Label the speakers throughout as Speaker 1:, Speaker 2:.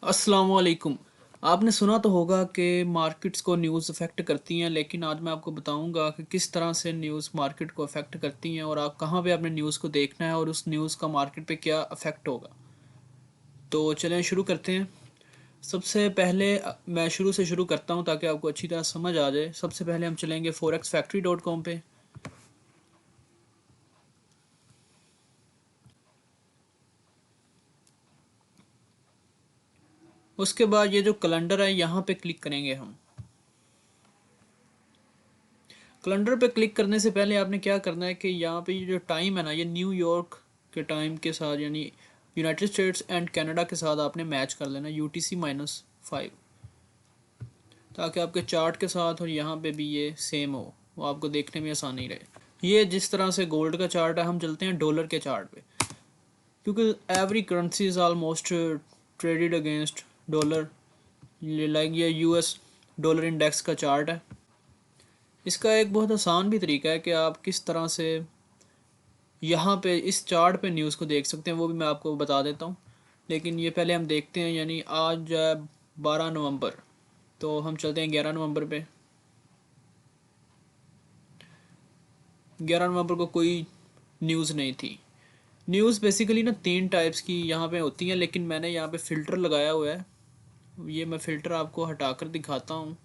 Speaker 1: अस्सलाम वालेकुम। आपने सुना तो होगा कि मार्केट्स को न्यूज़ अफेक्ट करती हैं, लेकिन आज मैं आपको बताऊंगा कि किस तरह से न्यूज़ मार्केट को अफेक्ट करती हैं और आप कहां पे अपने न्यूज़ को देखना है और उस न्यूज़ का मार्केट पे क्या अफेक्ट होगा। तो चलें शुरू करते हैं। सबसे पहले मैं शुरू से शुरू करता हूं ताकि आपको अच्छी तरह समझ आ जाए। सबसे पहले हम चलेंगे forexfactory.com पे। उसके बाद ये जो कैलेंडर है यहाँ पे क्लिक करेंगे हम। कैलेंडर पे क्लिक करने से पहले आपने क्या करना है कि यहाँ पे ये जो टाइम है ना, ये न्यूयॉर्क के टाइम के साथ यानी यूनाइटेड स्टेट्स एंड कनाडा के साथ आपने मैच कर लेना UTC-5, ताकि आपके चार्ट के साथ और यहाँ पे भी ये सेम हो, वो आपको देखने में आसानी रहे। ये जिस तरह से गोल्ड का चार्ट है, हम चलते हैं डॉलर के चार्ट पे, क्योंकि every currency is almost traded against dollar. Like ये US डॉलर इंडेक्स का चार्ट है। इसका एक बहुत आसान भी तरीका है कि आप किस तरह से यहाँ पे इस चार्ट पे न्यूज़ को देख सकते हैं, वो भी मैं आपको बता देता हूँ। लेकिन ये पहले हम देखते हैं, यानी आज 12 नवंबर, तो हम चलते हैं 11 नवंबर पे। 11 नवंबर को कोई न्यूज़ नहीं थी। न्यूज़ बेसिकली ना 3 टाइप्स की यहाँ पे होती हैं, लेकिन मैंने यहाँ पे फ़िल्टर लगाया हुआ है। ये मैं फ़िल्टर आपको हटाकर दिखाता हूँ।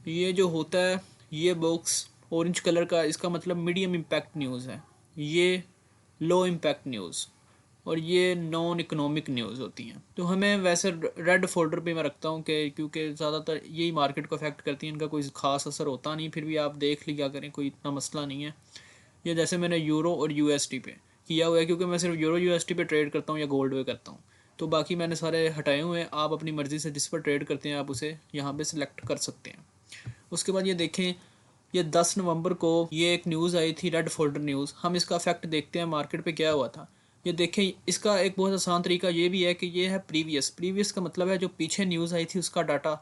Speaker 1: ये जो होता है, ये बॉक्स ऑरेंज कलर का, इसका मतलब मीडियम इम्पैक्ट न्यूज़ है। ये लो इम्पैक्ट न्यूज़ और ये नॉन इकोनॉमिक न्यूज़ होती हैं। तो हमें वैसे रेड फोल्डर पे मैं रखता हूँ कि क्योंकि ज़्यादातर यही मार्केट को अफेक्ट करती हैं, इनका कोई ख़ास असर होता नहीं, फिर भी आप देख लिया करें, कोई इतना मसला नहीं है। ये जैसे मैंने यूरो और USD पे किया हुआ है, क्योंकि मैं सिर्फ यूरो USD पे ट्रेड करता हूँ या गोल्ड पे करता हूँ, तो बाकी मैंने सारे हटाए हुए हैं। आप अपनी मर्ज़ी से जिस पर ट्रेड करते हैं आप उसे यहाँ पे सिलेक्ट कर सकते हैं। उसके बाद ये देखें, ये 10 नवंबर को ये एक न्यूज़ आई थी, रेड फोल्डर न्यूज़। हम इसका इफेक्ट देखते हैं मार्केट पे क्या हुआ था। ये देखें, इसका एक बहुत आसान तरीका ये भी है कि ये है प्रीवियस का मतलब है जो पीछे न्यूज़ आई थी उसका डाटा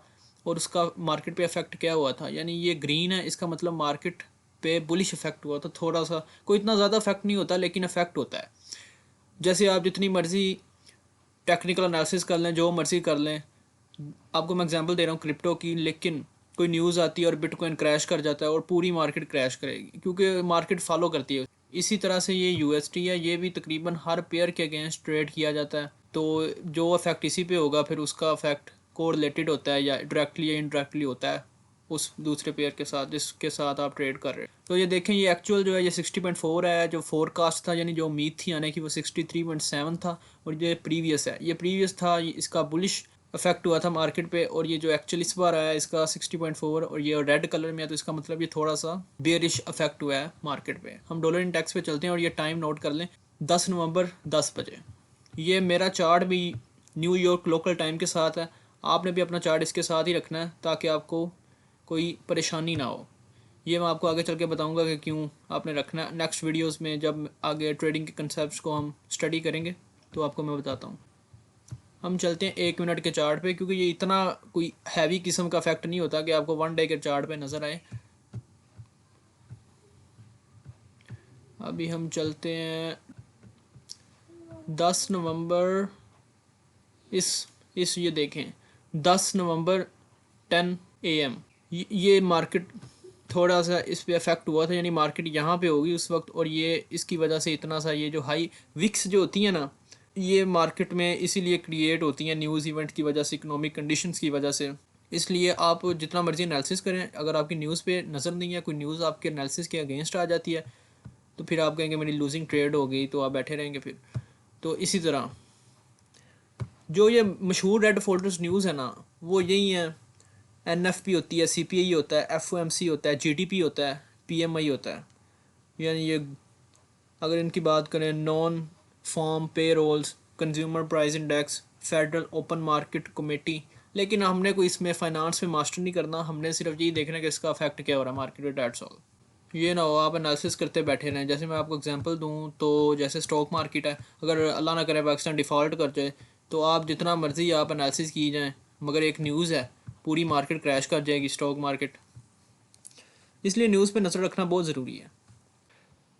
Speaker 1: और उसका मार्केट पे इफेक्ट क्या हुआ था। यानी ये ग्रीन है, इसका मतलब मार्केट पे बुलिश इफेक्ट हुआ था। थोड़ा सा, कोई इतना ज़्यादा इफेक्ट नहीं होता, लेकिन इफेक्ट होता है। जैसे आप जितनी मर्ज़ी टेक्निकल एनालिसिस कर लें, जो मर्ज़ी कर लें, आपको मैं एग्जांपल दे रहा हूँ क्रिप्टो की, लेकिन कोई न्यूज़ आती है और बिटकॉइन क्रैश कर जाता है और पूरी मार्केट क्रैश करेगी, क्योंकि मार्केट फॉलो करती है। इसी तरह से ये USD है, ये भी तकरीबन हर पेयर के अगेंस्ट ट्रेड किया जाता है। तो जो इफेक्ट इसी पे होगा, फिर उसका इफेक्ट कोरिलेटेड होता है या डायरेक्टली या इनडायरेक्टली होता है उस दूसरे पेयर के साथ जिसके साथ आप ट्रेड कर रहे हैं। तो ये देखें, ये एक्चुअल जो है ये 60.4 है, जो फोरकास्ट था यानी जो उम्मीद थी आने की वो 63.7 था। और ये प्रीवियस है, ये प्रीवियस था, इसका बुलिश इफेक्ट हुआ था मार्केट पे, और ये जो एक्चुअल इस बार आया इसका 60.4 और ये रेड कलर में है, तो इसका मतलब ये थोड़ा सा बेयरिश इफेक्ट हुआ है मार्केट पे। हम डॉलर इंडेक्स पे चलते हैं और ये टाइम नोट कर लें, 10 नवंबर 10 बजे। ये मेरा चार्ट भी न्यूयॉर्क लोकल टाइम के साथ है। आपने भी अपना चार्ट इसके साथ ही रखना है ताकि आपको कोई परेशानी ना हो। ये मैं आपको आगे चल के बताऊँगा कि क्यों आपने रखना है। नेक्स्ट वीडियोज़ में जब आगे ट्रेडिंग के कंसेप्ट को हम स्टडी करेंगे तो आपको मैं बताता हूँ। हम चलते हैं 1 मिनट के चार्ट पे, क्योंकि ये इतना कोई हैवी किस्म का इफेक्ट नहीं होता कि आपको 1 डे के चार्ट पे नज़र आए। अभी हम चलते हैं 10 नवंबर, इस ये देखें 10 नवंबर 10 AM, ये मार्केट थोड़ा सा इस पे अफेक्ट हुआ था, यानी मार्केट यहाँ पे होगी उस वक्त, और ये इसकी वजह से इतना सा ये जो हाई विक्स जो होती है ना, ये मार्केट में इसीलिए क्रिएट होती हैं न्यूज़ इवेंट की वजह से, इकोनॉमिक कंडीशंस की वजह से। इसलिए आप जितना मर्जी एनालिसिस करें, अगर आपकी न्यूज़ पे नज़र नहीं है, कोई न्यूज़ आपके एनालिसिस के अगेंस्ट आ जाती है, तो फिर आप कहेंगे मेरी लूजिंग ट्रेड हो गई, तो आप बैठे रहेंगे फिर। तो इसी तरह जो ये मशहूर रेड फोल्डर्स न्यूज़ है ना, वो यही है। NFP होती है, CPI होता है, FOMC होता है, GDP होता है, PMI होता है। यानी ये अगर इनकी बात करें, non farm payrolls, consumer price index, federal open market committee. लेकिन हमने कोई इसमें फाइनेंस में मास्टर नहीं करना, हमने सिर्फ यही देखना कि इसका इफेक्ट क्या हो रहा है मार्केट में, डेट्स ऑल। ये ना हो आप एनालिसिस करते बैठे रहें। जैसे मैं आपको एग्जांपल दूं, तो जैसे स्टॉक मार्केट है, अगर अल्लाह ना करे पाकिस्तान डिफ़ॉल्ट कर जाए, तो आप जितना मर्ज़ी आप एनालिसिस की जाएँ, मगर एक न्यूज़ है, पूरी मार्केट क्रैश कर जाएगी, स्टॉक मार्केट। इसलिए न्यूज़ पे नज़र रखना बहुत ज़रूरी है।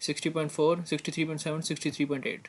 Speaker 1: 60.4 63.7 63.8،